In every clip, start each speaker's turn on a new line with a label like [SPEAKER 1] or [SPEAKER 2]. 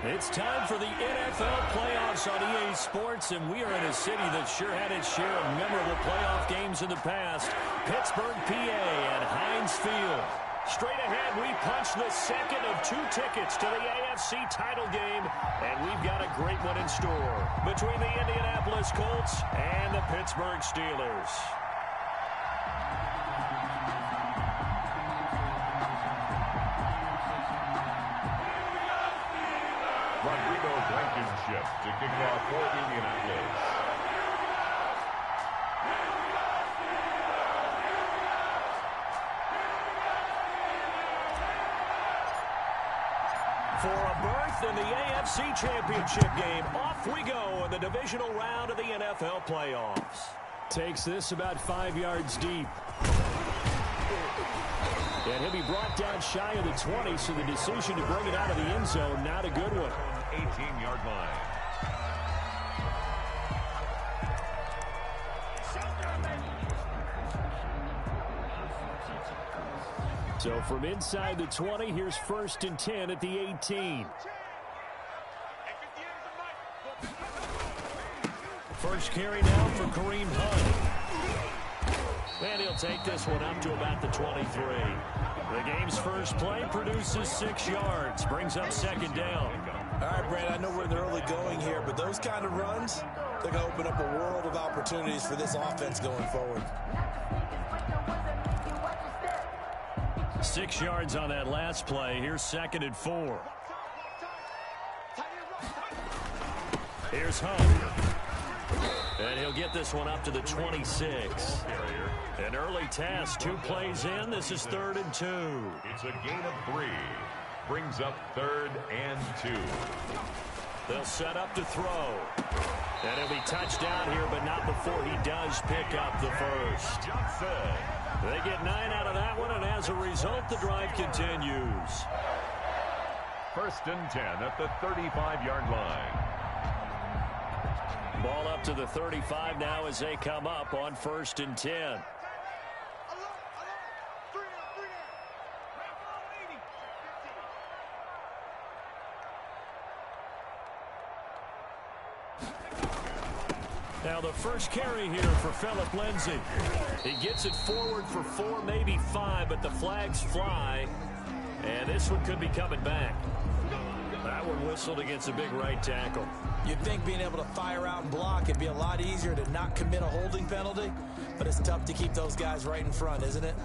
[SPEAKER 1] It's time for the NFL playoffs on EA Sports, and we are in a city that sure had its share of memorable playoff games in the past. Pittsburgh, PA at Heinz Field. Straight ahead, we punch the second of 2 tickets to the AFC title game, and we've got a great one in store between the Indianapolis Colts and the Pittsburgh Steelers.
[SPEAKER 2] To kick off for Indianapolis.
[SPEAKER 1] For a berth in the AFC Championship game, off we go in the divisional round of the NFL playoffs. Takes this about 5 yards deep. And he'll be brought down shy of the 20, so the decision to bring it out of the end zone, not a good one.
[SPEAKER 2] 18-yard line.
[SPEAKER 1] So from inside the 20, here's 1st and 10 at the 18. First carry now for Kareem Hunt. And he'll take this one up to about the 23. The game's first play produces 6 yards, brings up 2nd down.
[SPEAKER 3] All right, Brad, I know we're in the early going here, but those kind of runs, they're going to open up a world of opportunities for this offense going forward.
[SPEAKER 1] 6 yards on that last play. Here's 2nd and 4. Here's Hunt. And he'll get this one up to the 26. An early task, 2 plays in. This is 3rd and 2.
[SPEAKER 2] It's a gain of 3. Brings up 3rd and 2.
[SPEAKER 1] They'll set up to throw. And he'll be touched down here, but not before he does pick up the first.
[SPEAKER 2] Johnson.
[SPEAKER 1] They get 9 out of that one, and as a result, the drive continues.
[SPEAKER 2] 1st and 10 at the 35-yard line.
[SPEAKER 1] Ball up to the 35 now as they come up on 1st and 10. Now the first carry here for Phillip Lindsay. He gets it forward for 4, maybe 5, but the flags fly. And this one could be coming back. That one whistled against a big right tackle.
[SPEAKER 3] You'd think being able to fire out and block, it'd be a lot easier to not commit a holding penalty, but it's tough to keep those guys right in front, isn't it?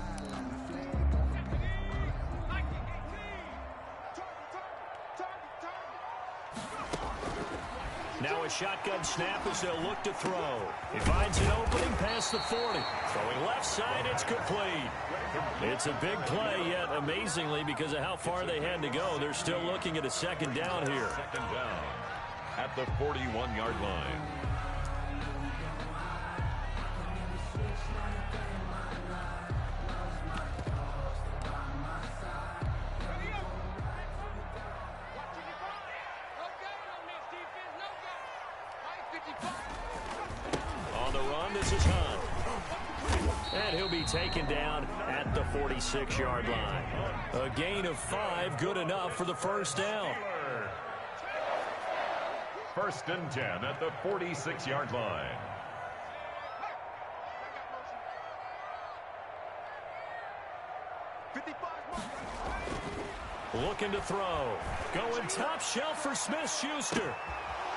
[SPEAKER 1] Now a shotgun snap as they'll look to throw. He finds an opening past the 40. Throwing left side, it's complete. It's a big play, yet amazingly, because of how far they had to go, they're still looking at a 2nd down here.
[SPEAKER 2] 2nd down at the 41-yard line.
[SPEAKER 1] On the run, this is Hunt. And he'll be taken down at the 46-yard line. A gain of 5, good enough for the 1st down.
[SPEAKER 2] 1st and 10 at the 46-yard line.
[SPEAKER 1] Looking to throw. Going top shelf for Smith-Schuster.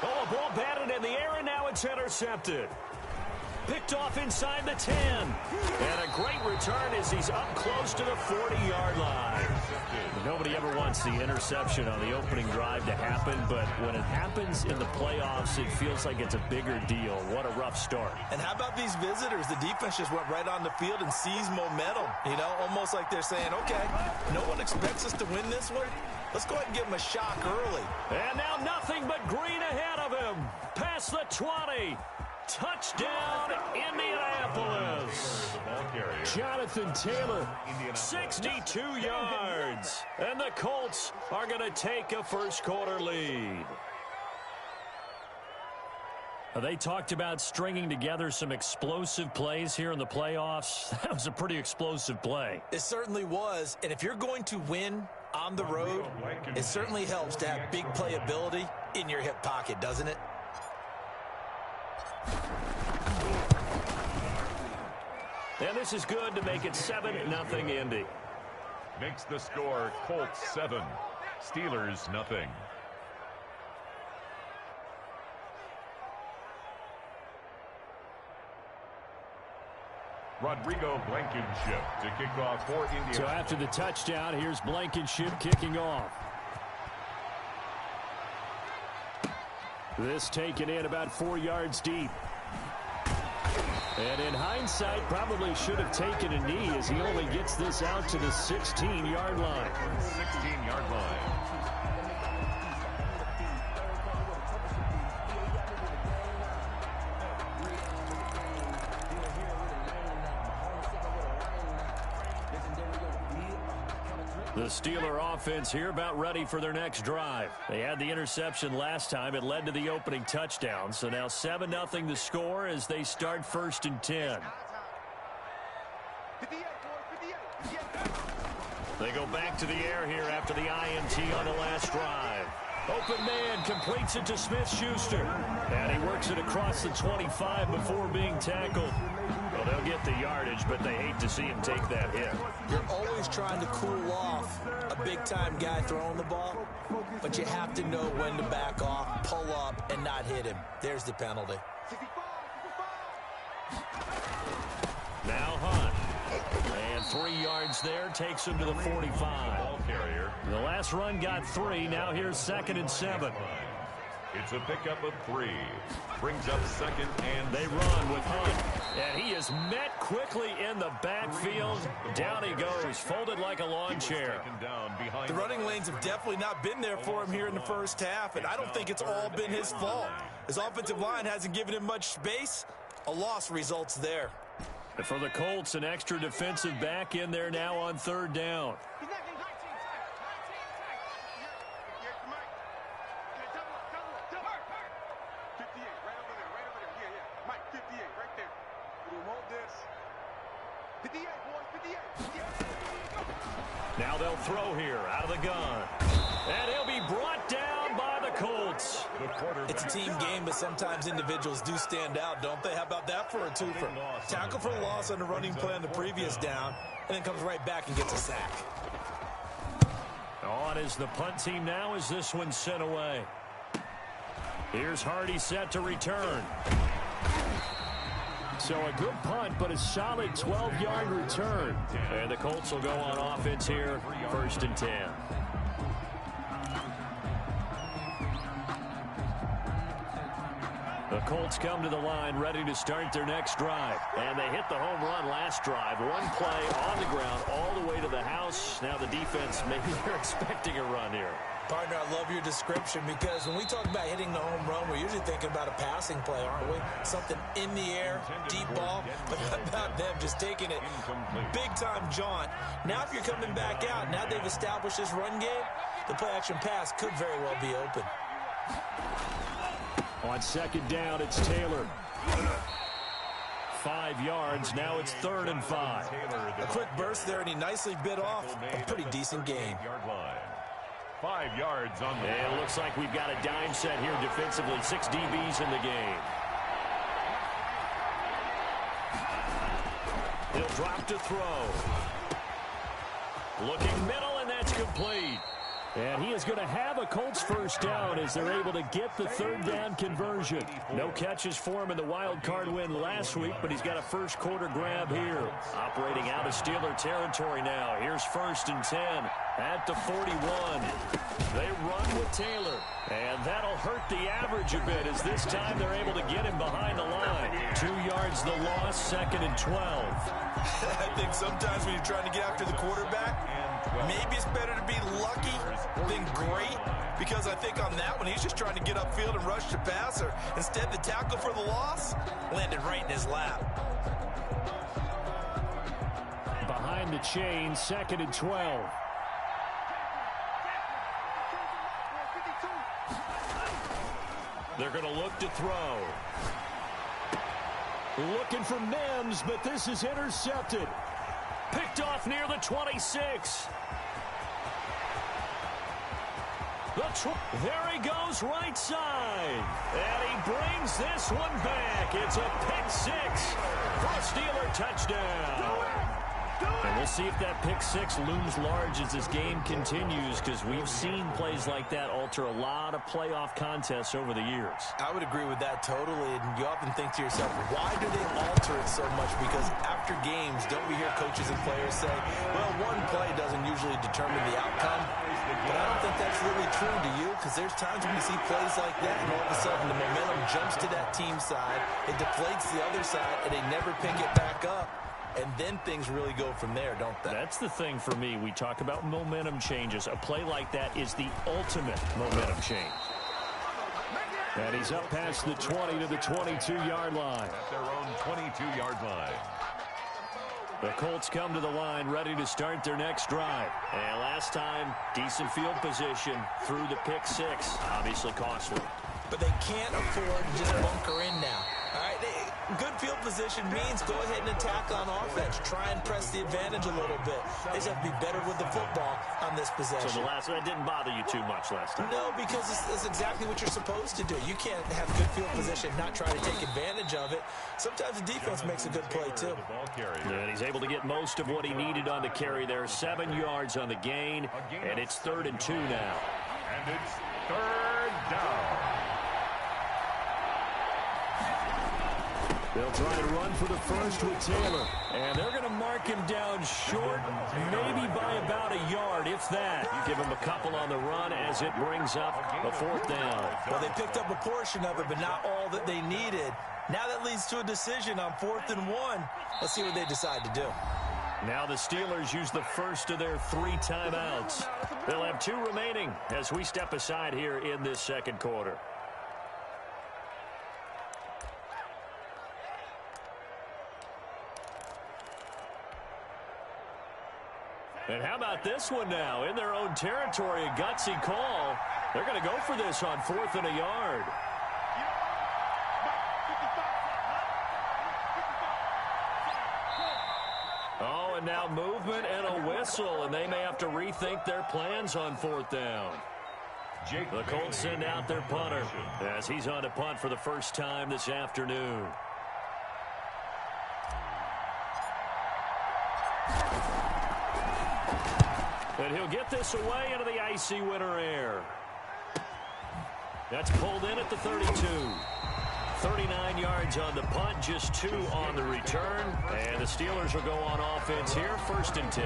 [SPEAKER 1] Oh, a ball batted in the air, and now it's intercepted. Picked off inside the 10. And a great return as he's up close to the 40-yard line. Nobody ever wants the interception on the opening drive to happen, but when it happens in the playoffs, it feels like it's a bigger deal. What a rough start.
[SPEAKER 3] And how about these visitors? The defense just went right on the field and seized momentum. You know, almost like they're saying, okay, no one expects us to win this one. Let's go ahead and give him a shock early.
[SPEAKER 1] And now nothing but green ahead of him. Past the 20. Touchdown, Indianapolis. Jonathan Taylor, 62 yards. And the Colts are going to take a first quarter lead. They talked about stringing together some explosive plays here in the playoffs. That was a pretty explosive play.
[SPEAKER 3] It certainly was. And if you're going to win on the road, it certainly helps to have big playability in your hip pocket, doesn't it?
[SPEAKER 1] And this is good to make it 7-0 Indy.
[SPEAKER 2] Makes the score Colts 7, Steelers nothing. Rodrigo Blankenship to kick off for India.
[SPEAKER 1] So after the touchdown, here's Blankenship kicking off. This taken in about 4 yards deep. And in hindsight, probably should have taken a knee as he only gets this out to the 16-yard line.
[SPEAKER 2] 16-yard line.
[SPEAKER 1] The Steeler offense here about ready for their next drive. They had the interception last time. It led to the opening touchdown. So now 7-0 the score as they start 1st and 10. They go back to the air here after the INT on the last drive. Open man completes it to Smith-Schuster. And he works it across the 25 before being tackled. Well, they'll get the yardage, but they hate to see him take that hit.
[SPEAKER 3] You're always trying to cool off a big-time guy throwing the ball, but you have to know when to back off, pull up, and not hit him. There's the penalty.
[SPEAKER 1] Now Hunt. And 3 yards there takes him to the 45.
[SPEAKER 2] Ball carrier.
[SPEAKER 1] The last run got 3. Now here's 2nd and 7.
[SPEAKER 2] It's a pickup of 3. Brings up 2nd and
[SPEAKER 1] they run with Hunt. And he is met quickly in the backfield. Down he goes, folded like a lawn chair.
[SPEAKER 3] The running lanes have definitely not been there for him here in the first half, and I don't think it's all been his fault. His offensive line hasn't given him much space. A loss results there.
[SPEAKER 1] For the Colts, an extra defensive back in there now on 3rd down. Now they'll throw here out of the gun. And he'll be brought down by the Colts.
[SPEAKER 3] It's a team game, but sometimes individuals do stand out, don't they? How about that for a twofer? Tackle for loss on the running play on the previous down, and then comes right back and gets a sack.
[SPEAKER 1] On is the punt team now as this one's sent away. Here's Hardy set to return. So a good punt, but a solid 12-yard return. And the Colts will go on offense here, 1st and 10. The Colts come to the line ready to start their next drive. And they hit the home run last drive. One play on the ground all the way to the house. Now the defense, maybe they're expecting a run here.
[SPEAKER 3] Partner, I love your description because when we talk about hitting the home run, we're usually thinking about a passing play, aren't we? Something in the air, deep ball, but how about them just taking it big-time jaunt. Now if you're coming back out, now they've established this run game, the play-action pass could very well be open.
[SPEAKER 1] On 2nd down, it's Taylor. 5 yards, now it's 3rd and 5.
[SPEAKER 3] A quick burst there, and he nicely bit off a pretty decent gain.
[SPEAKER 2] 5 yards on the
[SPEAKER 1] and it looks like we've got a dime set here defensively. 6 DBs in the game. He'll drop to throw. Looking middle, and that's complete. And he is going to have a Colts 1st down as they're able to get the 3rd down conversion. No catches for him in the wild card win last week, but he's got a first quarter grab here. Operating out of Steeler territory now. Here's 1st and 10 at the 41. They run with Taylor. And that'll hurt the average a bit as this time they're able to get him behind the line. 2 yards the loss, 2nd and 12.
[SPEAKER 3] I think sometimes when you're trying to get after the quarterback, maybe it's better to be lucky than great, because I think on that one, he's just trying to get upfield and rush the passer. Instead, the tackle for the loss landed right in his lap.
[SPEAKER 1] Behind the chain, 2nd and 12. They're going to look to throw. Looking for Mims, but this is intercepted. Picked off near the 26. There he goes, right side. And he brings this one back. It's a pick six for a Steeler touchdown. And we'll see if that pick six looms large as this game continues, because we've seen plays like that alter a lot of playoff contests over the years.
[SPEAKER 3] I would agree with that totally, and you often think to yourself, why do they alter it so much? Because after games, don't we hear coaches and players say, well, one play doesn't usually determine the outcome? But I don't think that's really true to you, because there's times when you see plays like that, and all of a sudden the momentum jumps to that team side, it deflates the other side, and they never pick it back up. And then things really go from there, don't they?
[SPEAKER 1] That's the thing for me. We talk about momentum changes. A play like that is the ultimate momentum change. And he's up past the 20 to the 22-yard line.
[SPEAKER 2] At their own 22-yard line.
[SPEAKER 1] The Colts come to the line ready to start their next drive. And last time, decent field position through the pick six. Obviously costly.
[SPEAKER 3] But they can't afford to just bunker in now. All right, good field position means go ahead and attack on offense. Try and press the advantage a little bit. They just have to be better with the football on this possession.
[SPEAKER 1] So the last one didn't bother you too much last time?
[SPEAKER 3] No, because it's exactly what you're supposed to do. You can't have good field position, not try to take advantage of it. Sometimes the defense makes a good play, too.
[SPEAKER 1] And he's able to get most of what he needed on the carry there. 7 yards on the gain, and it's 3rd and 2 now.
[SPEAKER 2] And it's 3rd down.
[SPEAKER 1] They'll try to run for the first with Taylor. And they're going to mark him down short, maybe by about a yard, if that. Give him a couple on the run as it brings up a 4th down.
[SPEAKER 3] Well, they picked up a portion of it, but not all that they needed. Now that leads to a decision on 4th and 1. Let's see what they decide to do.
[SPEAKER 1] Now the Steelers use the first of their 3 timeouts. They'll have 2 remaining as we step aside here in this second quarter. And how about this one now? In their own territory, a gutsy call. They're going to go for this on 4th and a yard. Oh, and now movement and a whistle, and they may have to rethink their plans on 4th down. The Colts send out their punter as he's on to punt for the first time this afternoon. And he'll get this away into the icy winter air. That's pulled in at the 32. 39 yards on the punt, just 2 on the return. And the Steelers will go on offense here, 1st and 10.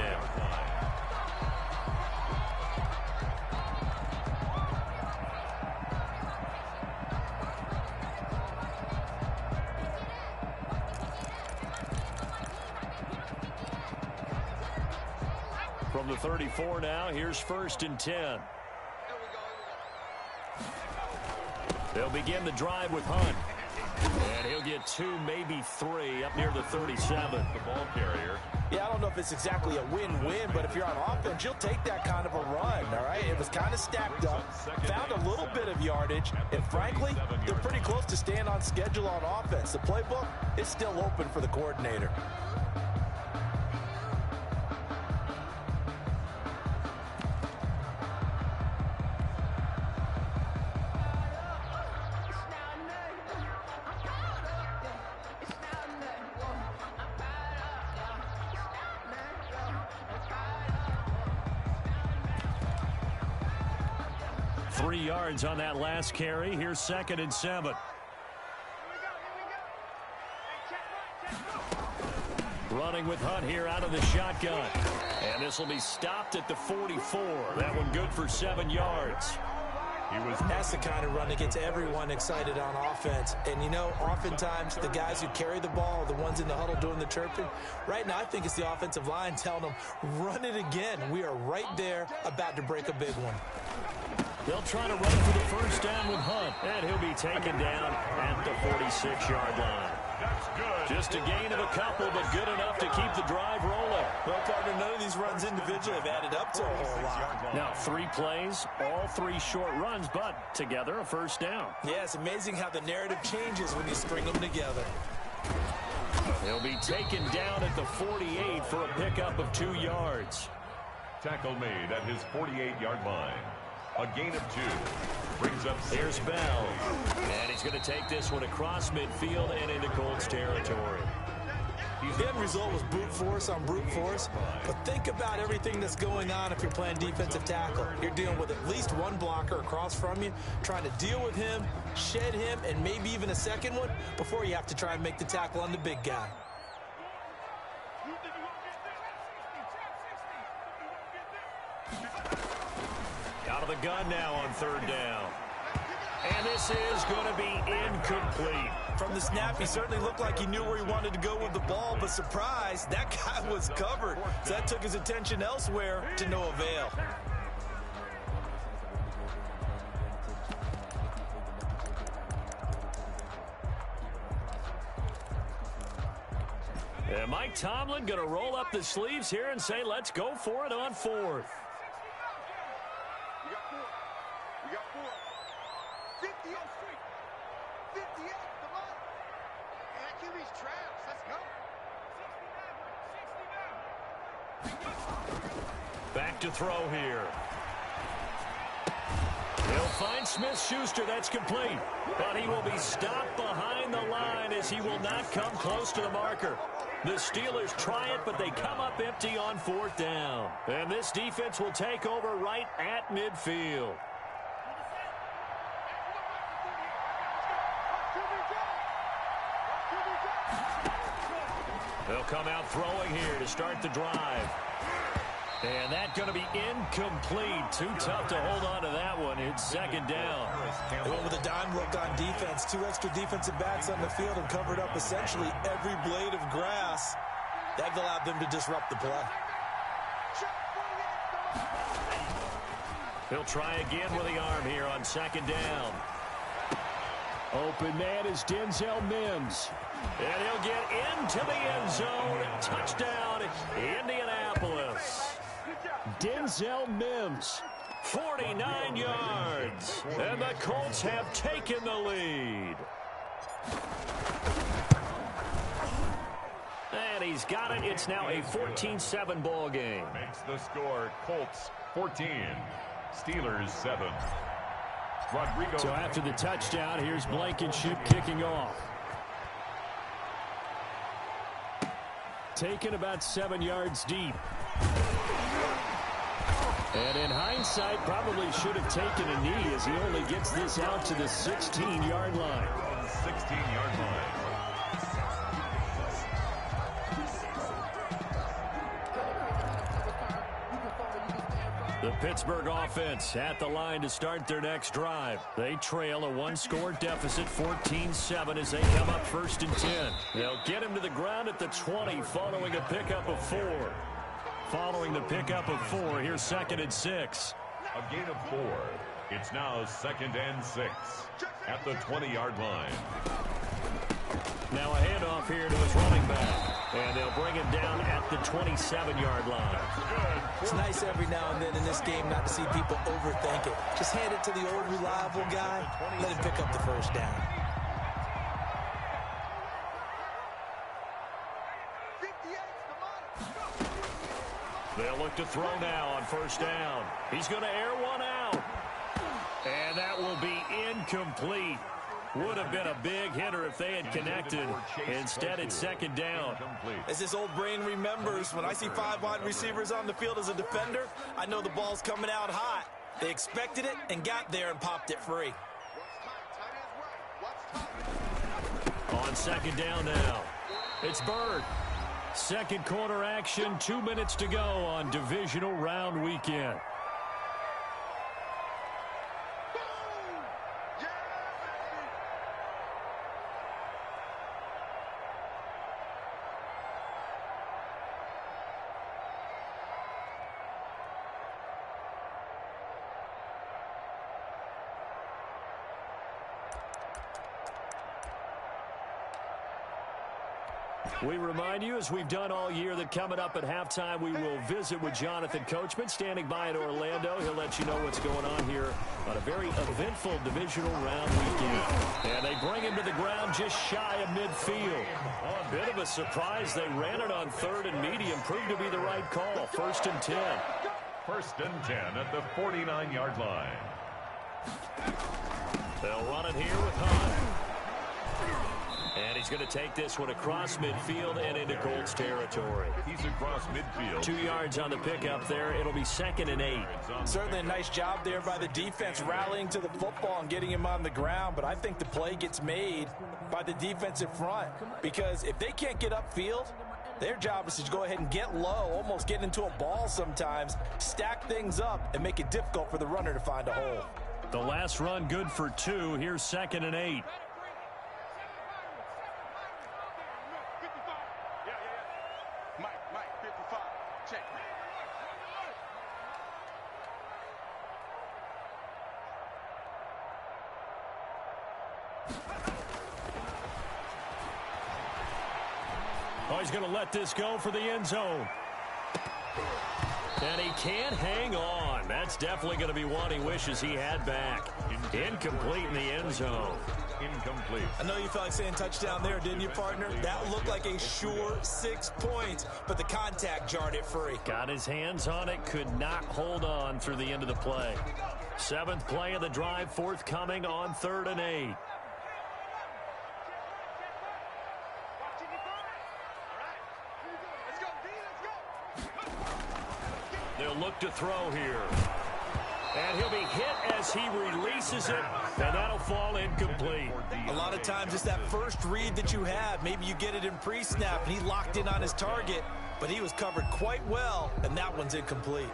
[SPEAKER 1] From the 34 now, here's 1st and 10. They'll begin the drive with Hunt. And he'll get 2, maybe 3, up near the 37.
[SPEAKER 2] The ball carrier.
[SPEAKER 3] Yeah, I don't know if it's exactly a win-win, but if you're on offense, you'll take that kind of a run, all right? It was kind of stacked up, found a little bit of yardage, and frankly, they're pretty close to staying on schedule on offense. The playbook is still open for the coordinator.
[SPEAKER 1] Yards on that last carry. Here's 2nd and 7. Running with Hunt here out of the shotgun. And this will be stopped at the 44. That one good for 7 yards.
[SPEAKER 3] That's the kind of run that gets everyone excited on offense. And, you know, oftentimes the guys who carry the ball are the ones in the huddle doing the chirping. Right now, I think it's the offensive line telling them, run it again. We are right there about to break a big one.
[SPEAKER 1] They'll try to run for the first down with Hunt. And he'll be taken down at the 46-yard line.
[SPEAKER 2] That's good.
[SPEAKER 1] Just a gain of a couple, but good enough to keep the drive rolling.
[SPEAKER 3] Well, partner, none of these runs individually have added up to a whole lot.
[SPEAKER 1] Now 3 plays, all 3 short runs, but together a first down.
[SPEAKER 3] Yeah, it's amazing how the narrative changes when you string them together.
[SPEAKER 1] He'll be taken down at the 48 for a pickup of 2 yards.
[SPEAKER 2] Tackle made at his 48-yard line. A gain of 2. Brings up
[SPEAKER 1] Here's Bell. And he's going to take this one across midfield and into Colts territory.
[SPEAKER 3] The end result was brute force on brute force, but think about everything that's going on if you're playing defensive tackle. You're dealing with at least one blocker across from you, trying to deal with him, shed him, and maybe even a second one before you have to try and make the tackle on the big guy.
[SPEAKER 1] Out of the gun now on 3rd down. And this is going to be incomplete.
[SPEAKER 3] From the snap, he certainly looked like he knew where he wanted to go with the ball, but surprise, that guy was covered. So that took his attention elsewhere to no avail.
[SPEAKER 1] And Mike Tomlin going to roll up the sleeves here and say, let's go for it on 4th. Back to throw here. He'll find Smith-Schuster. That's complete. But he will be stopped behind the line as he will not come close to the marker. The Steelers try it, but they come up empty on 4th down. And this defense will take over right at midfield. They'll come out throwing here to start the drive. And that's going to be incomplete. Too tough to hold on to that one. It's 2nd down.
[SPEAKER 3] They went with a dime look on defense. 2 extra defensive backs on the field and covered up essentially every blade of grass. That allowed them to disrupt the play.
[SPEAKER 1] He'll try again with the arm here on 2nd down. Open man is Denzel Mims. And he'll get into the end zone. Touchdown, Indianapolis. Denzel Mims, 49 yards. And the Colts have taken the lead. And he's got it. It's now a 14-7 ball game.
[SPEAKER 2] Makes the score Colts 14, Steelers 7. Rodrigo.
[SPEAKER 1] So after the touchdown, here's Blankenship kicking off. Taken about 7 yards deep. And in hindsight, probably should have taken a knee as he only gets this out to the 16-yard line.
[SPEAKER 2] 16-yard line.
[SPEAKER 1] The Pittsburgh offense at the line to start their next drive. They trail a 1-score deficit, 14-7, as they come up 1st and 10. They'll get him to the ground at the 20 following a pickup of 4. Following the pickup of 4, here's 2nd and 6.
[SPEAKER 2] A gain of 4. It's now 2nd and 6 at the 20-yard line.
[SPEAKER 1] Now a handoff here to his running back. And they'll bring him down at the 27-yard line.
[SPEAKER 3] It's nice every now and then in this game not to see people overthink it. Just hand it to the old reliable guy. Let him pick up the 1st down.
[SPEAKER 1] They'll look to throw now on 1st down. He's going to air one out. And that will be incomplete. Would have been a big hitter if they had connected. Instead, it's 2nd down.
[SPEAKER 3] As this old brain remembers, when I see 5 wide receivers on the field as a defender, I know the ball's coming out hot. They expected it and got there and popped it free.
[SPEAKER 1] On 2nd down now, it's Bird. 2nd quarter action, 2 minutes to go on divisional round weekend. We remind you, as we've done all year, that coming up at halftime, we will visit with Jonathan Coachman, standing by in Orlando. He'll let you know what's going on here on a very eventful divisional round weekend. And they bring him to the ground just shy of midfield. A bit of a surprise. They ran it on 3rd and medium. Proved to be the right call. 1st and 10.
[SPEAKER 2] 1st and 10 at the 49-yard line.
[SPEAKER 1] They'll run it here with Hunt. And he's going to take this one across midfield and into Colts territory.
[SPEAKER 2] He's across midfield.
[SPEAKER 1] 2 yards on the pickup there. It'll be 2nd and 8.
[SPEAKER 3] Certainly a nice job there by the defense rallying to the football and getting him on the ground. But I think the play gets made by the defensive front, because if they can't get upfield, their job is to go ahead and get low, almost get into a ball sometimes, stack things up, and make it difficult for the runner to find a hole.
[SPEAKER 1] The last run good for 2. Here's 2nd and 8. Oh, he's going to let this go for the end zone. And he can't hang on. That's definitely going to be one he wishes he had back. Incomplete in the end zone.
[SPEAKER 2] Incomplete.
[SPEAKER 3] I know you felt like saying touchdown there, didn't you, partner? That looked like a sure 6 points, but the contact jarred it free.
[SPEAKER 1] Got his hands on it, could not hold on through the end of the play. 7th play of the drive, forthcoming on 3rd and 8. They'll look to throw here. And he'll be hit as he releases it, and that'll fall incomplete.
[SPEAKER 3] A lot of times it's that first read that you have. Maybe you get it in pre-snap, and he locked in on his target, but he was covered quite well, and that one's incomplete.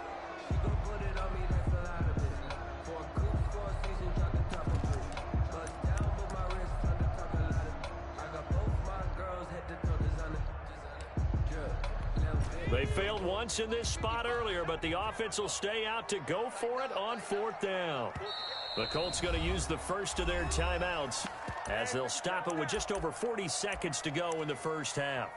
[SPEAKER 1] They failed once in this spot earlier, but the offense will stay out to go for it on 4th down. The Colts going to use the first of their timeouts as they'll stop it with just over 40 seconds to go in the first half.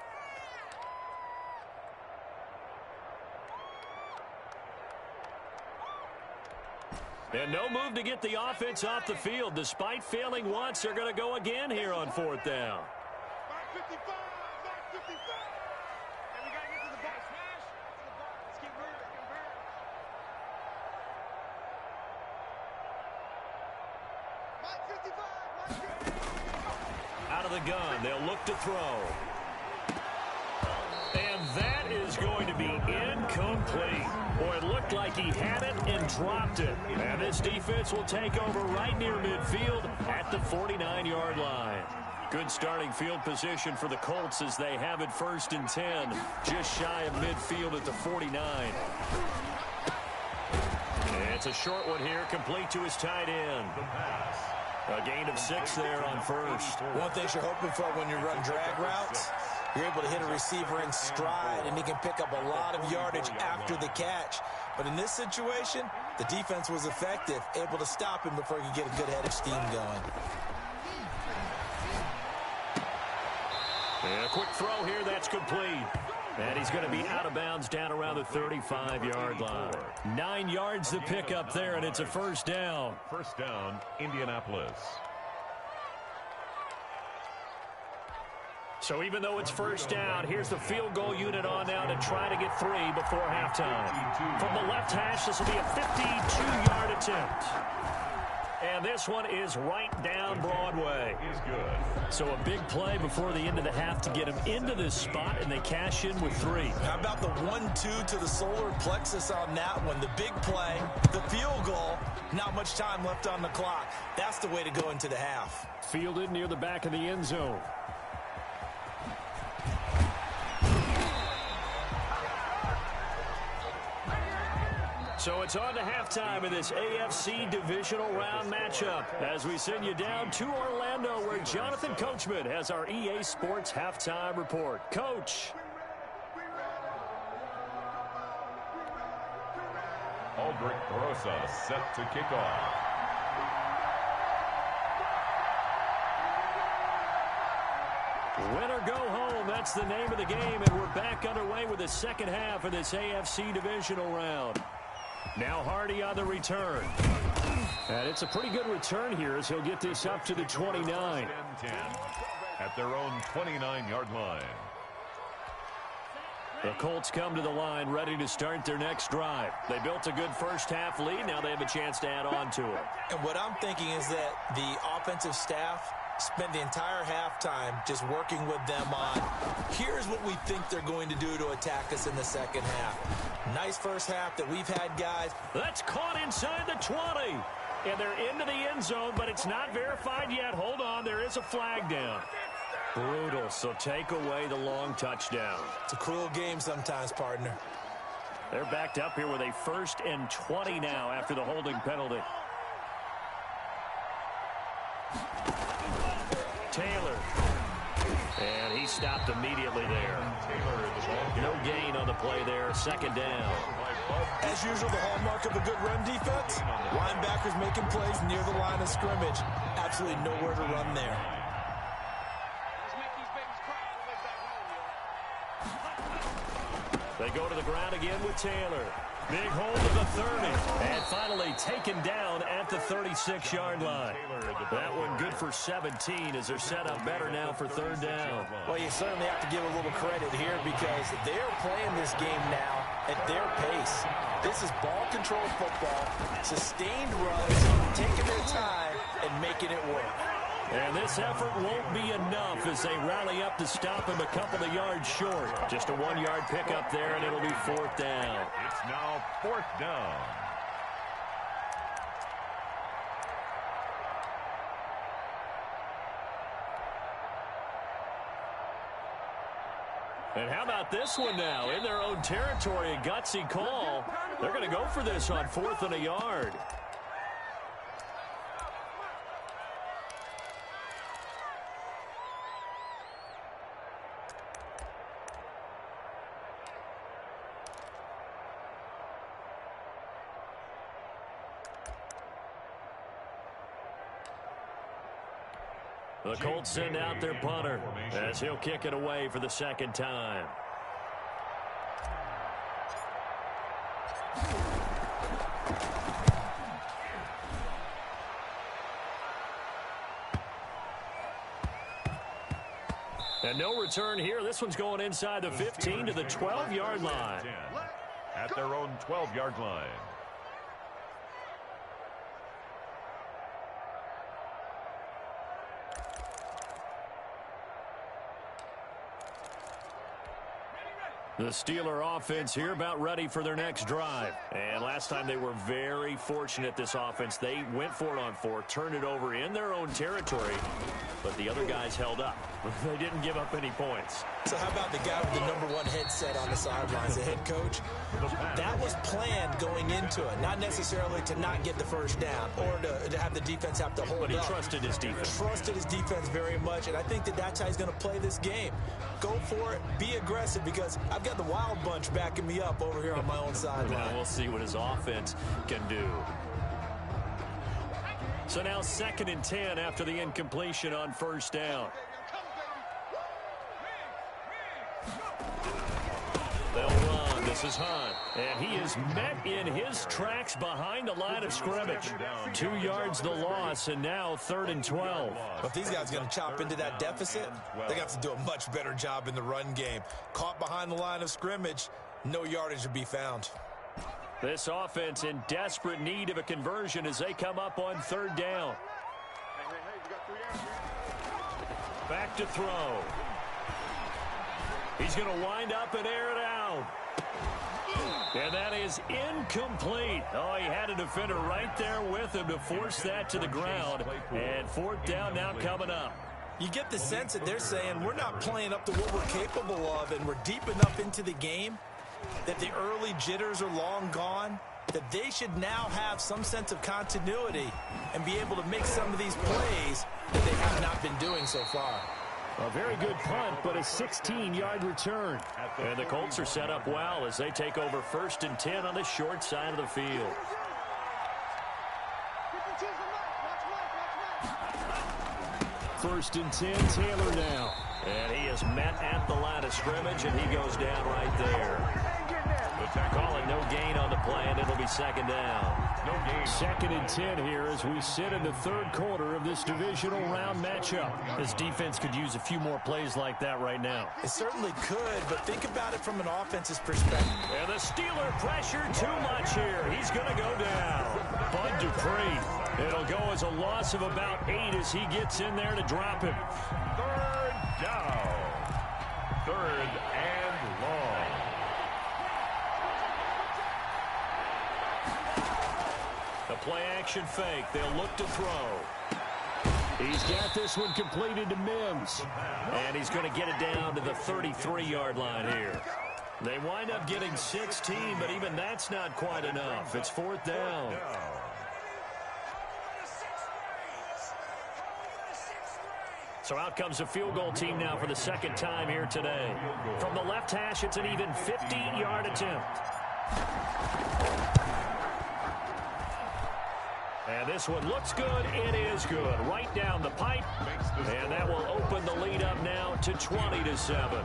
[SPEAKER 1] And no move to get the offense off the field. Despite failing once, they're going to go again here on 4th down. Out of the gun, they'll look to throw. And that is going to be incomplete. Boy, it looked like he had it and dropped it. And this defense will take over right near midfield at the 49-yard line. Good starting field position for the Colts as they have it 1st and 10, just shy of midfield at the 49. And it's a short one here, complete to his tight end. A gain of 6 there on 1st.
[SPEAKER 3] One thing you're hoping for when you run drag routes, you're able to hit a receiver in stride, and he can pick up a lot of yardage after the catch. But in this situation, the defense was effective, able to stop him before he could get a good head of steam going.
[SPEAKER 1] And a quick throw here, that's complete. And he's going to be out of bounds down around the 35-yard line. 9 yards to pick up there, and it's a 1st down.
[SPEAKER 2] 1st down, Indianapolis.
[SPEAKER 1] So even though it's 1st down, here's the field goal unit on now to try to get 3 before halftime. From the left hash, this will be a 52-yard attempt. And this one is right down Broadway.
[SPEAKER 2] He's good.
[SPEAKER 1] So a big play before the end of the half to get him into this spot, and they cash in with 3.
[SPEAKER 3] How about the 1-2 to the solar plexus on that one? The big play, the field goal, not much time left on the clock. That's the way to go into the half.
[SPEAKER 1] Fielded near the back of the end zone. So it's on to halftime of this AFC divisional round matchup as we send you down to Orlando where Jonathan Coachman has our EA Sports halftime report. Coach.
[SPEAKER 2] Aldrich Rosa set to kick off.
[SPEAKER 1] Win or go home. that's the name of the game, and we're back underway with the second half of this AFC divisional round. Now Hardy on the return. And it's a pretty good return here as he'll get this up to the 29.
[SPEAKER 2] 10 at their own 29-yard line.
[SPEAKER 1] The Colts come to the line ready to start their next drive. They built a good first-half lead. Now they have a chance to add on to it.
[SPEAKER 3] And what I'm thinking is that the offensive staff spent the entire halftime just working with them on, here's what we think they're going to do to attack us in the second half. Nice first half that we've had, guys.
[SPEAKER 1] That's caught inside the 20. And they're into the end zone, but it's not verified yet. Hold on, there is a flag down. Brutal, so take away the long touchdown.
[SPEAKER 3] It's a cruel game sometimes, partner.
[SPEAKER 1] They're backed up here with a 1st and 20 now after the holding penalty. Taylor. And he stopped immediately there. No gain on the play there. 2nd down.
[SPEAKER 3] As usual, the hallmark of a good run defense, linebackers making plays near the line of scrimmage. Absolutely nowhere to run there.
[SPEAKER 1] They go to the ground again with Taylor. Big hold of the 30. And finally taken down at the 36-yard line. That one good for 17 as they're set up better now for 3rd down.
[SPEAKER 3] Well, you certainly have to give a little credit here because they're playing this game now at their pace. This is ball control football, sustained runs, taking their time and making it work.
[SPEAKER 1] And this effort won't be enough as they rally up to stop him a couple of yards short. Just a 1-yard pickup there, and it'll be 4th down.
[SPEAKER 2] It's now 4th down.
[SPEAKER 1] And how about this one now? In their own territory, a gutsy call. They're going to go for this on 4th and a yard. The Colts send out their punter as he'll kick it away for the 2nd time. And no return here. This one's going inside the 15 to the 12-yard line.
[SPEAKER 2] At their own 12-yard line.
[SPEAKER 1] The Steeler offense here about ready for their next drive. And last time they were very fortunate, this offense. They went for it on 4, turned it over in their own territory, but the other guys held up. They didn't give up any points.
[SPEAKER 3] So how about the guy with the #1 headset on the sidelines, the head coach? That was planned going into it, not necessarily to not get the first down or to have the defense have to hold up.
[SPEAKER 1] But he trusted his defense.
[SPEAKER 3] Trusted his defense very much, and I think that that's how he's going to play this game. Go for it, be aggressive, because I've got the wild bunch backing me up over here on my own sideline.
[SPEAKER 1] Now we'll see what his offense can do. So now 2nd and 10 after the incompletion on 1st down. They'll run. This is Hunt. And he is met in his tracks behind the line of scrimmage. 2 yards the loss, and now 3rd and 12.
[SPEAKER 3] If these guys are going to chop into that deficit, they're going to have to do a much better job in the run game. Caught behind the line of scrimmage, no yardage to be found.
[SPEAKER 1] This offense in desperate need of a conversion as they come up on 3rd down. Back to throw. He's going to wind up and air it out. And that is incomplete. Oh, he had a defender right there with him to force that to the ground. And 4th down now coming up.
[SPEAKER 3] You get the sense that they're saying we're not playing up to what we're capable of, and we're deep enough into the game that the early jitters are long gone, that they should now have some sense of continuity and be able to make some of these plays that they have not been doing so far.
[SPEAKER 1] A very good punt, but a 16-yard return. And the Colts are set up well as they take over 1st and 10 on the short side of the field. First and 10, Taylor now. And he is met at the line of scrimmage, and he goes down right there. Call it no gain on the play, and it'll be second down.
[SPEAKER 2] No gain.
[SPEAKER 1] 2nd and 10 here as we sit in the third quarter of this divisional round matchup. This defense could use a few more plays like that right now.
[SPEAKER 3] It certainly could, but think about it from an offense's perspective.
[SPEAKER 1] And the Steeler pressure too much here. He's going to go down. Bud Dupree. It'll go as a loss of about 8 as he gets in there to drop him.
[SPEAKER 2] 3rd down. 3rd and long.
[SPEAKER 1] The play-action fake. They'll look to throw. He's got this one completed to Mims. And he's going to get it down to the 33-yard line here. They wind up getting 16, but even that's not quite enough. It's 4th down. So out comes the field goal team now for the 2nd time here today. From the left hash, it's an even 50-yard attempt. And this one looks good. It is good. Right down the pipe. And that will open the lead up now to 20-7.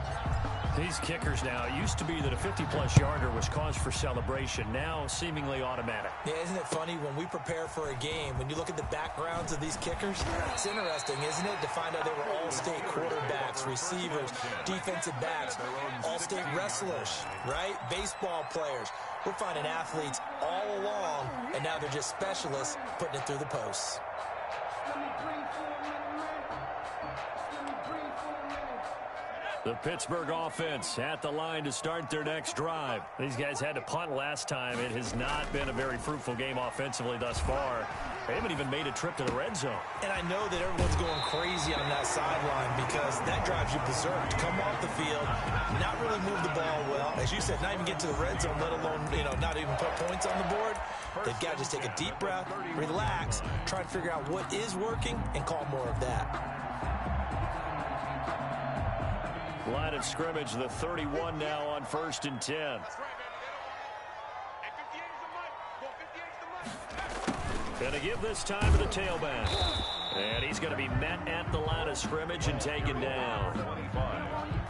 [SPEAKER 1] These kickers now, it used to be that a 50-plus yarder was cause for celebration. Now seemingly automatic.
[SPEAKER 3] Yeah, isn't it funny when we prepare for a game, when you look at the backgrounds of these kickers, it's interesting, isn't it, to find out they were all-state quarterbacks, receivers, defensive backs, all-state wrestlers, right? Baseball players. We're finding athletes all along, and now they're just specialists putting it through the posts.
[SPEAKER 1] The Pittsburgh offense at the line to start their next drive. These guys had to punt last time. It has not been a very fruitful game offensively thus far. They haven't even made a trip to the red zone. And I know that everyone's going crazy on that sideline because that drives you berserk. To come off the field, not really move the ball well. As you said, not even get to the red zone, let alone, not even put points on the board. They've got to just take a deep breath, relax, try and figure out what is working, and call more of that. Line of scrimmage, the 31 now on 1st and 10. Going to give this time to the tailback. And he's going to be met at the line of scrimmage and taken down.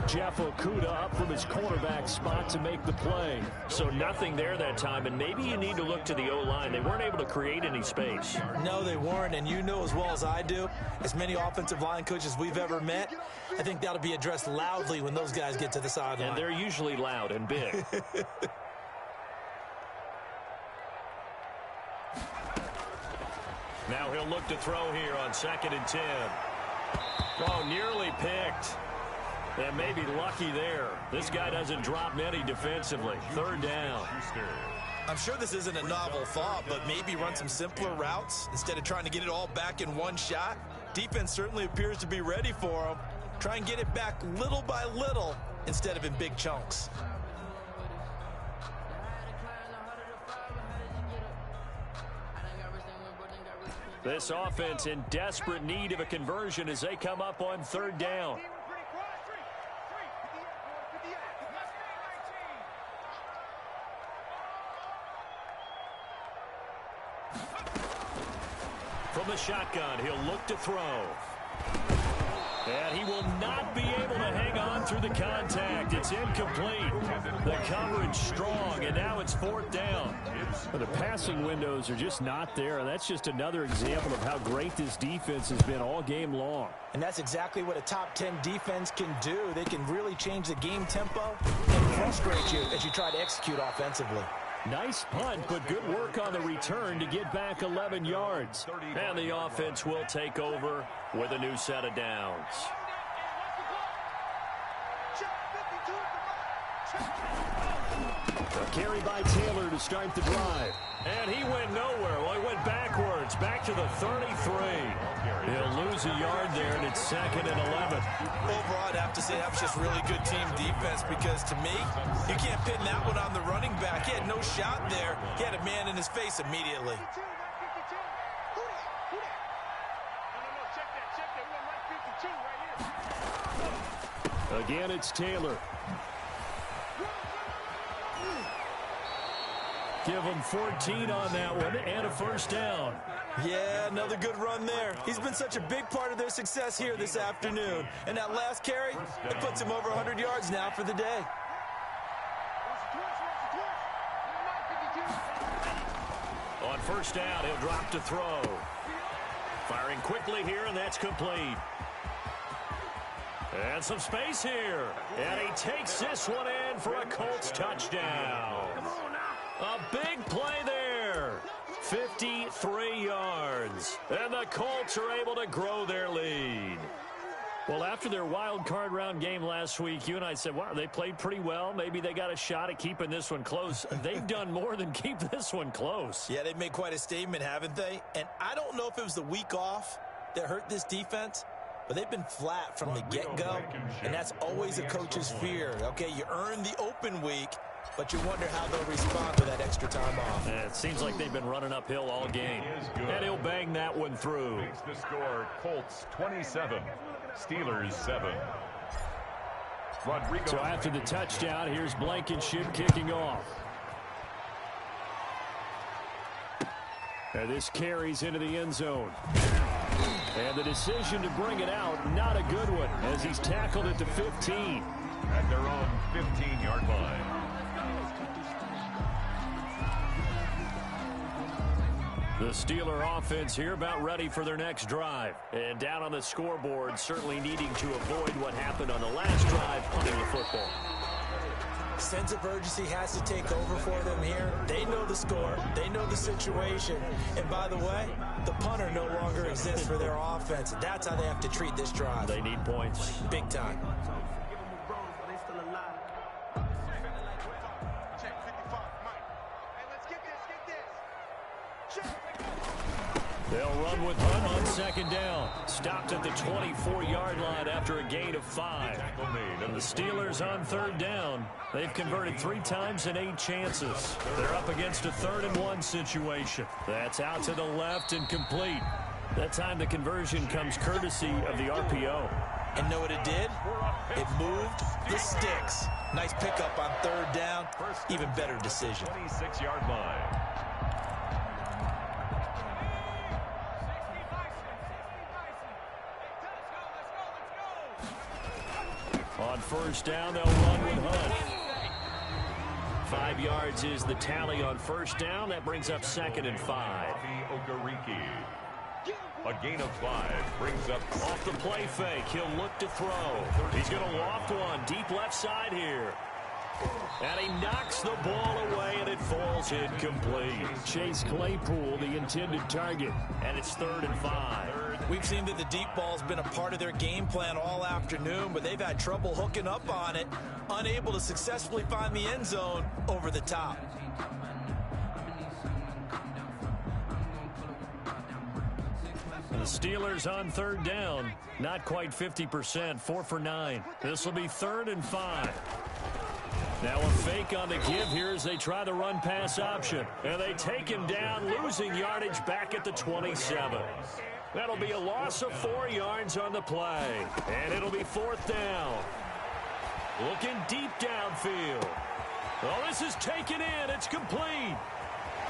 [SPEAKER 1] Jeff Okudah up from his cornerback spot to make the play. So nothing there that time, and maybe you need to look to the O-line. They weren't able to create any space.
[SPEAKER 3] No, they weren't, and you know as well as I do, as many offensive line coaches we've ever met, I think that'll be addressed loudly when those guys get to the sideline.
[SPEAKER 1] And they're usually loud and big. Now he'll look to throw here on 2nd and 10. Oh, nearly picked. And maybe lucky there. This guy doesn't drop many defensively. 3rd down.
[SPEAKER 3] I'm sure this isn't a novel thought, but maybe run some simpler routes instead of trying to get it all back in one shot. Defense certainly appears to be ready for him. Try and get it back little by little instead of in big chunks.
[SPEAKER 1] This offense in desperate need of a conversion as they come up on 3rd down. From the shotgun, he'll look to throw. And he will not be able to hang on through the contact. It's incomplete. The coverage strong, and now it's 4th down. Well, the passing windows are just not there, and that's just another example of how great this defense has been all game long.
[SPEAKER 3] And that's exactly what a top 10 defense can do. They can really change the game tempo and frustrate you as you try to execute offensively.
[SPEAKER 1] Nice punt, but good work on the return to get back 11 yards. And the offense will take over with a new set of downs. A carry by Taylor to start the drive. And he went nowhere. Well, he went backwards, back to the 33. He'll lose a yard there, and it's 2nd and 11.
[SPEAKER 3] Overall, I'd have to say that was just really good team defense because, to me, you can't pin that one on the running back. He had no shot there. He had a man in his face immediately.
[SPEAKER 1] Again, it's Taylor. Give him 14 on that one and a 1st down.
[SPEAKER 3] Yeah, another good run there. He's been such a big part of their success here this afternoon. And that last carry, it puts him over 100 yards now for the day.
[SPEAKER 1] On first down, he'll drop to throw. Firing quickly here, and that's complete. And some space here. And he takes this one in for a Colts touchdown. A big play there. 53 yards. And the Colts are able to grow their lead. Well, after their wild card round game last week, you and I said, wow, they played pretty well. Maybe they got a shot at keeping this one close. They've done more than keep this one close.
[SPEAKER 3] Yeah, they've made quite a statement, haven't they? And I don't know if it was the week off that hurt this defense, but they've been flat from the get-go, and that's always a coach's fear. Okay, you earn the open week, but you wonder how they'll respond to that extra time off.
[SPEAKER 1] And it seems like they've been running uphill all game. And he'll bang that one through.
[SPEAKER 2] Makes the score Colts 27, Steelers 7. Rodrigo.
[SPEAKER 1] So after the touchdown, here's Blankenship kicking off. And this carries into the end zone. And the decision to bring it out, not a good one, as he's tackled at the 15.
[SPEAKER 2] At their own 15-yard line.
[SPEAKER 1] The Steeler offense here about ready for their next drive. And down on the scoreboard, certainly needing to avoid what happened on the last drive, punting the football.
[SPEAKER 3] Sense of urgency has to take over for them here. They know the score. They know the situation. And by the way, the punter no longer exists for their offense. That's how they have to treat this drive.
[SPEAKER 1] They need points.
[SPEAKER 3] Big time.
[SPEAKER 1] They'll run with Hunt on second down. Stopped at the 24-yard line after a gain of 5. And the Steelers on third down. They've converted 3 times in 8 chances. They're up against a 3rd and 1 situation. That's out to the left and complete. That time the conversion comes courtesy of the RPO.
[SPEAKER 3] And know what it did? It moved the sticks. Nice pickup on third down. Even better decision.
[SPEAKER 2] 26-yard line.
[SPEAKER 1] On first down, they'll run with Hunt. 5 yards is the tally on first down. That brings up 2nd and 5.
[SPEAKER 2] A gain of 5 brings up
[SPEAKER 1] off the play fake. He'll look to throw. He's going to loft one deep left side here. And he knocks the ball away, and it falls incomplete. Chase Claypool, the intended target. And it's 3rd and 5.
[SPEAKER 3] We've seen that the deep ball's been a part of their game plan all afternoon, but they've had trouble hooking up on it, unable to successfully find the end zone over the top.
[SPEAKER 1] The Steelers on third down, not quite 50%, 4 for 9. This will be 3rd and 5. Now a fake on the give here as they try the run-pass option. And they take him down, losing yardage back at the 27. That'll be a loss of 4 yards on the play. And it'll be 4th down. Looking deep downfield. Oh, this is taken in. It's complete.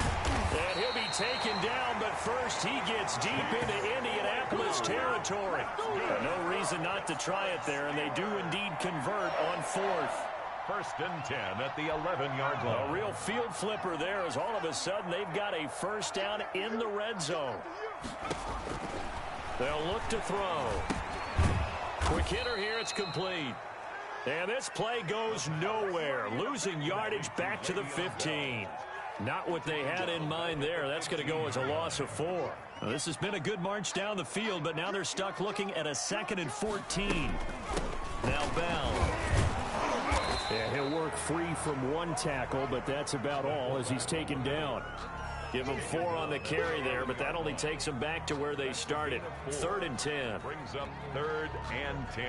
[SPEAKER 1] And he'll be taken down, but first he gets deep into Indianapolis territory. No reason not to try it there, and they do indeed convert on 4th.
[SPEAKER 2] 1st and 10 at the 11-yard line.
[SPEAKER 1] A real field flipper there as all of a sudden they've got a first down in the red zone. They'll look to throw. Quick hitter here, it's complete. And this play goes nowhere, losing yardage back to the 15. Not what they had in mind there. That's going to go as a loss of 4. Well, this has been a good march down the field, but now they're stuck looking at a 2nd and 14. Now Bell. Yeah, he'll work free from 1 tackle, but that's about all as he's taken down. Give him 4 on the carry there, but that only takes them back to where they started. 3rd and 10.
[SPEAKER 2] Brings up 3rd and 10.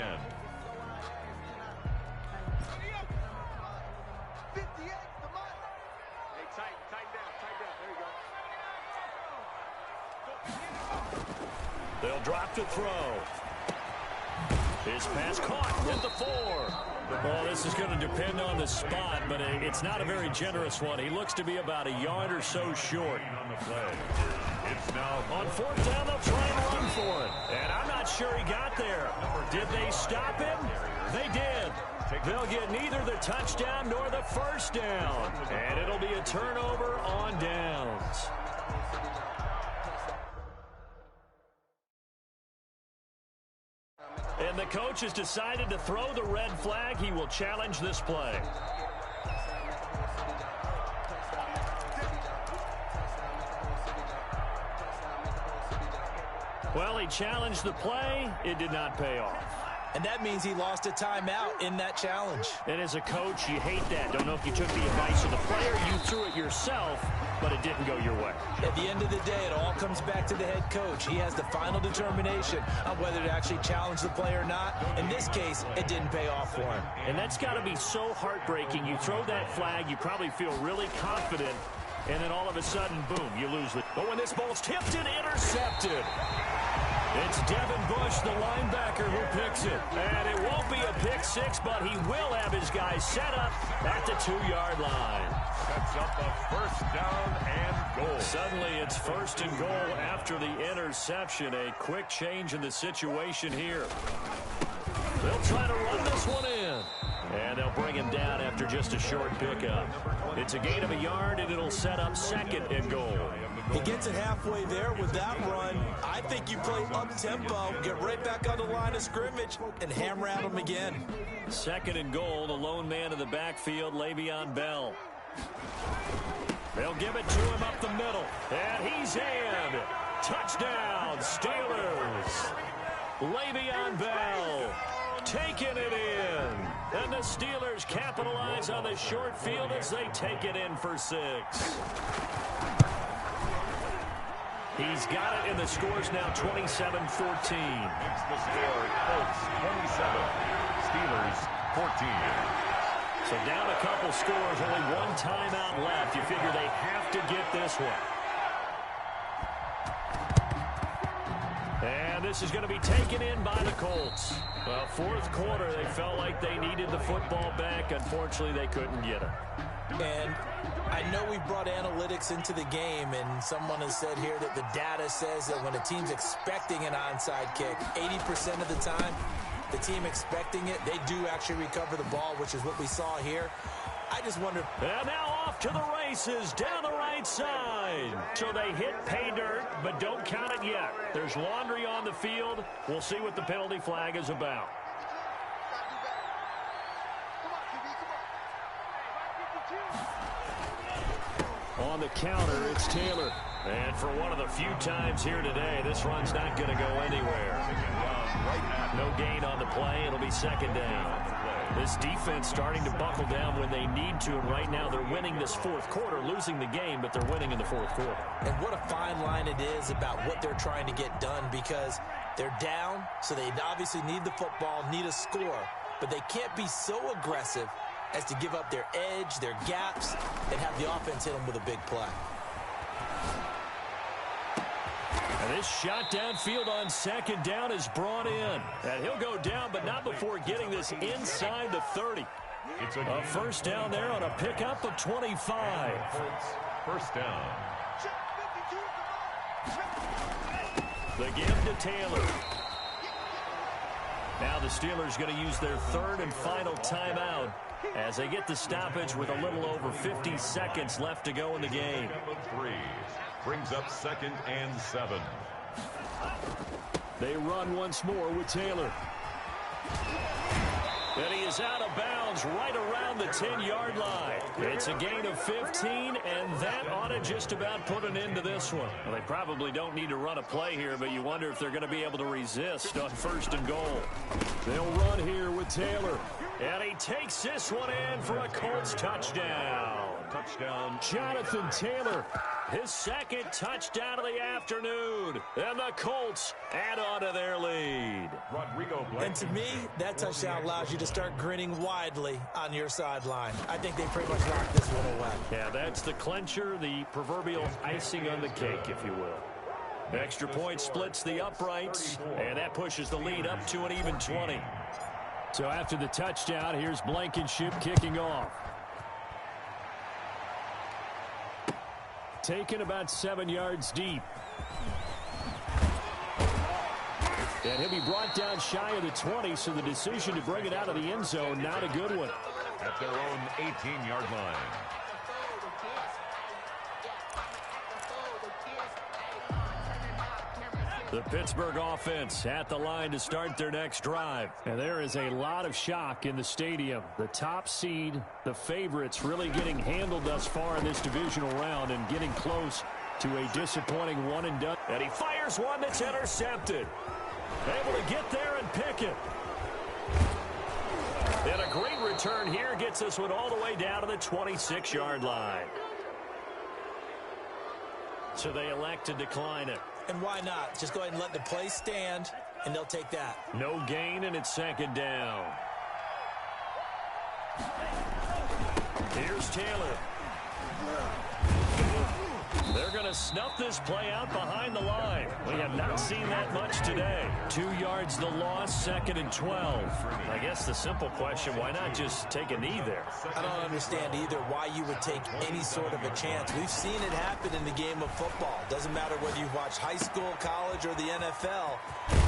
[SPEAKER 1] They'll drop to throw. His pass caught at the 4. Well, this is going to depend on the spot, but it's not a very generous one. He looks to be about a yard or so short.
[SPEAKER 2] On the play. It's now
[SPEAKER 1] on fourth down, they'll try and run for it. And I'm not sure he got there. Did they stop him? They did. They'll get neither the touchdown nor the first down. And it'll be a turnover on downs. And the coach has decided to throw the red flag. He will challenge this play. Well, he challenged the play. It did not pay off.
[SPEAKER 3] And that means he lost a timeout in that challenge.
[SPEAKER 1] And as a coach, you hate that. Don't know if you took the advice of the player. You threw it yourself, but it didn't go your way.
[SPEAKER 3] At the end of the day, it all comes back to the head coach. He has the final determination on whether to actually challenge the play or not. In this case, it didn't pay off for him.
[SPEAKER 1] And that's got to be so heartbreaking. You throw that flag, you probably feel really confident, and then all of a sudden, boom, you lose it. But when this ball's tipped and intercepted, it's Devin Bush, the linebacker, who picks it. And it won't be a pick six, but he will have his guys set up at the 2-yard line.
[SPEAKER 2] Sets up a first down and goal.
[SPEAKER 1] Suddenly it's first and goal after the interception. A quick change in the situation here. They'll try to run this one in. And they'll bring him down after just a short pickup. It's a gain of a yard, and it'll set up second and goal.
[SPEAKER 3] He gets it halfway there with that run. I think you play up-tempo, get right back on the line of scrimmage, and hammer at him again.
[SPEAKER 1] Second and goal, the lone man in the backfield, Le'Veon Bell. They'll give it to him up the middle. And he's in. Touchdown, Steelers. Le'Veon Bell taking it in. And the Steelers capitalize on the short field as they take it in for 6. He's got it, and the score's now 27-14.
[SPEAKER 2] It's the score, Colts 27, Steelers 14.
[SPEAKER 1] So down a couple scores, only one timeout left. You figure they have to get this one. And this is going to be taken in by the Colts. Well, fourth quarter, they felt like they needed the football back. Unfortunately, they couldn't get it.
[SPEAKER 3] And I know we brought analytics into the game, and someone has said here that the data says that when a team's expecting an onside kick, 80% of the time, the team expecting it, they do actually recover the ball, which is what we saw here. I just wonder.
[SPEAKER 1] And now off to the races down the right side. So they hit pay dirt, but don't count it yet. There's laundry on the field. We'll see what the penalty flag is about. On the counter, it's Taylor. And for one of the few times here today, this run's not going to go anywhere. No gain on the play. It'll be second down. This defense starting to buckle down when they need to, and right now they're winning this fourth quarter, losing the game, but they're winning in the fourth quarter.
[SPEAKER 3] And what a fine line it is about what they're trying to get done, because they're down, so they obviously need the football, need a score, but they can't be so aggressive as to give up their edge, their gaps, and have the offense hit them with a big play.
[SPEAKER 1] And this shot downfield on second down is brought in. And he'll go down, but not before getting this inside the 30.
[SPEAKER 2] It's
[SPEAKER 1] a first down there on a pickup of 25.
[SPEAKER 2] First down.
[SPEAKER 1] The give to Taylor. Now the Steelers going to use their third and final timeout as they get the stoppage with a little over 50 seconds left to go in the game.
[SPEAKER 2] 3 brings up second and 7.
[SPEAKER 1] They run once more with Taylor. And he is out of bounds right around the 10-yard line. It's a gain of 15, and that ought to just about put an end to this one. Well, they probably don't need to run a play here, but you wonder if they're going to be able to resist on first and goal. They'll run here with Taylor. And he takes this one in for a Colts touchdown.
[SPEAKER 2] Touchdown.
[SPEAKER 1] Jonathan Taylor, his second touchdown of the afternoon. And the Colts add on to their lead.
[SPEAKER 2] Rodrigo Blank.
[SPEAKER 3] And to me, that touchdown allows you to start grinning widely on your sideline. I think they pretty much locked this one away.
[SPEAKER 1] Yeah, that's the clincher, the proverbial icing on the cake, if you will. Extra point splits the uprights, and that pushes the lead up to an even 20. So after the touchdown, here's Blankenship kicking off. Taken about 7 yards deep. And he'll be brought down shy of the 20, so the decision to bring it out of the end zone, not a good one.
[SPEAKER 2] At their own 18-yard line.
[SPEAKER 1] The Pittsburgh offense at the line to start their next drive. And there is a lot of shock in the stadium. The top seed, the favorites, really getting handled thus far in this divisional round and getting close to a disappointing one-and-done. And he fires one that's intercepted. Able to get there and pick it. And a great return here gets this one all the way down to the 26-yard line. So they elect to decline it.
[SPEAKER 3] And why not? Just go ahead and let the play stand, and they'll take that.
[SPEAKER 1] No gain, and it's second down. Here's Taylor. They're going to snuff this play out behind the line. We have not seen that much today. 2 yards the loss, second and 12. I guess the simple question, why not just take a knee there?
[SPEAKER 3] I don't understand either why you would take any sort of a chance. We've seen it happen in the game of football. Doesn't matter whether you watch high school, college, or the NFL.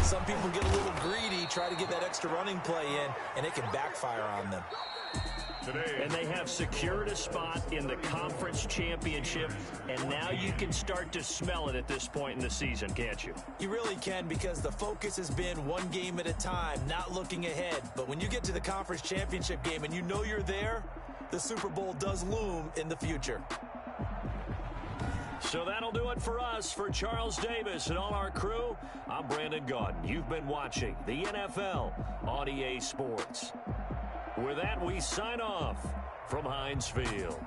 [SPEAKER 3] Some people get a little greedy, try to get that extra running play in, and it can backfire on them.
[SPEAKER 1] And they have secured a spot in the conference championship, and now you can start to smell it at this point in the season, can't you?
[SPEAKER 3] You really can, because the focus has been one game at a time, not looking ahead. But when you get to the conference championship game and you know you're there, the Super Bowl does loom in the future.
[SPEAKER 1] So that'll do it for us. For Charles Davis and all our crew, I'm Brandon Gaudin. You've been watching the NFL on EA Sports. With that, we sign off from Heinz Field.